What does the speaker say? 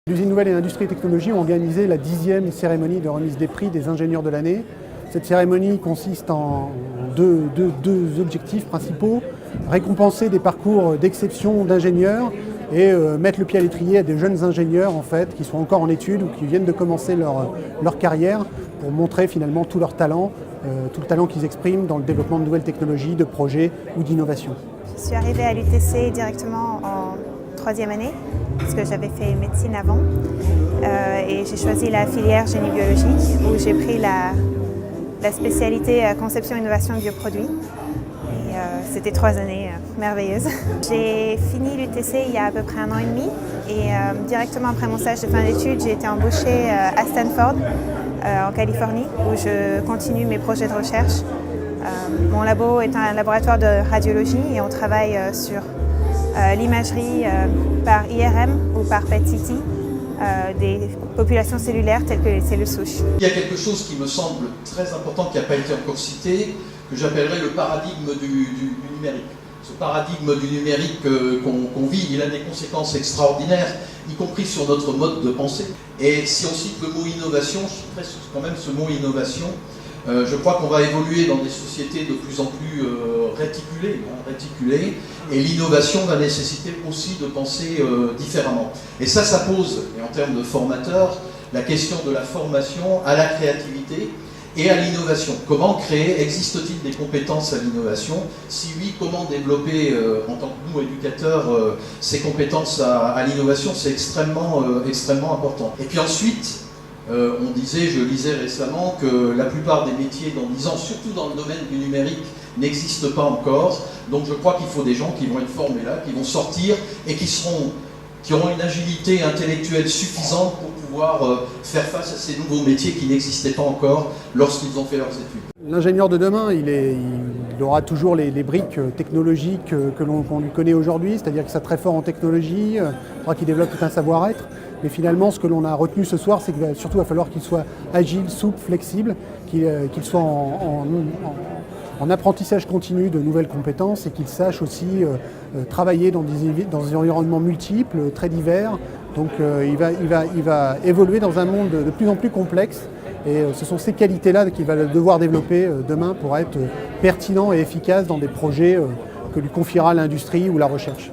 L'usine Nouvelle et Industrie et Technologie ont organisé la 10e cérémonie de remise des prix des ingénieurs de l'année. Cette cérémonie consiste en deux objectifs principaux: récompenser des parcours d'exception d'ingénieurs et mettre le pied à l'étrier à des jeunes ingénieurs qui sont encore en études ou qui viennent de commencer leur carrière, pour montrer finalement tout leur talent, tout le talent qu'ils expriment dans le développement de nouvelles technologies, de projets ou d'innovations. Je suis arrivée à l'UTC directement en 3e année, parce que j'avais fait médecine avant. Et j'ai choisi la filière génie biologique, où j'ai pris la spécialité conception innovation de bioproduits. Et c'était 3 années merveilleuses. J'ai fini l'UTC il y a à peu près 1 an et demi. Et directement après mon stage de fin d'études, j'ai été embauchée à Stanford, en Californie, où je continue mes projets de recherche. Mon labo est un laboratoire de radiologie et on travaille sur l'imagerie par IRM ou par PET-CT des populations cellulaires telles que les cellules souches. Il y a quelque chose qui me semble très important, qui n'a pas été encore cité, que j'appellerais le paradigme du numérique. Ce paradigme du numérique qu'on vit, il a des conséquences extraordinaires, y compris sur notre mode de pensée. Et si on cite le mot innovation, je citerai quand même ce mot innovation. Je crois qu'on va évoluer dans des sociétés de plus en plus réticulées, et l'innovation va nécessiter aussi de penser différemment. Et ça pose, et en termes de formateurs, la question de la formation à la créativité et à l'innovation. Comment créer? Existe-t-il des compétences à l'innovation? Si oui, comment développer, en tant que nous, éducateurs, ces compétences à l'innovation? C'est extrêmement important. Et puis ensuite, on disait, je lisais récemment, que la plupart des métiers dans 10 ans, surtout dans le domaine du numérique, n'existent pas encore. Donc je crois qu'il faut des gens qui vont être formés là, qui vont sortir et qui auront une agilité intellectuelle suffisante pour pouvoir faire face à ces nouveaux métiers qui n'existaient pas encore lorsqu'ils ont fait leurs études. L'ingénieur de demain, il aura toujours les briques technologiques qu'on lui connaît aujourd'hui, c'est-à-dire qu'il sera très fort en technologie, il faudra qu'il développe tout un savoir-être. Mais finalement, ce que l'on a retenu ce soir, c'est qu'il va surtout falloir qu'il soit agile, souple, flexible, qu'il soit en apprentissage continu de nouvelles compétences et qu'il sache aussi travailler dans des environnements multiples, très divers. Donc il va évoluer dans un monde de plus en plus complexe. Et ce sont ces qualités-là qu'il va devoir développer demain pour être pertinent et efficace dans des projets que lui confiera l'industrie ou la recherche.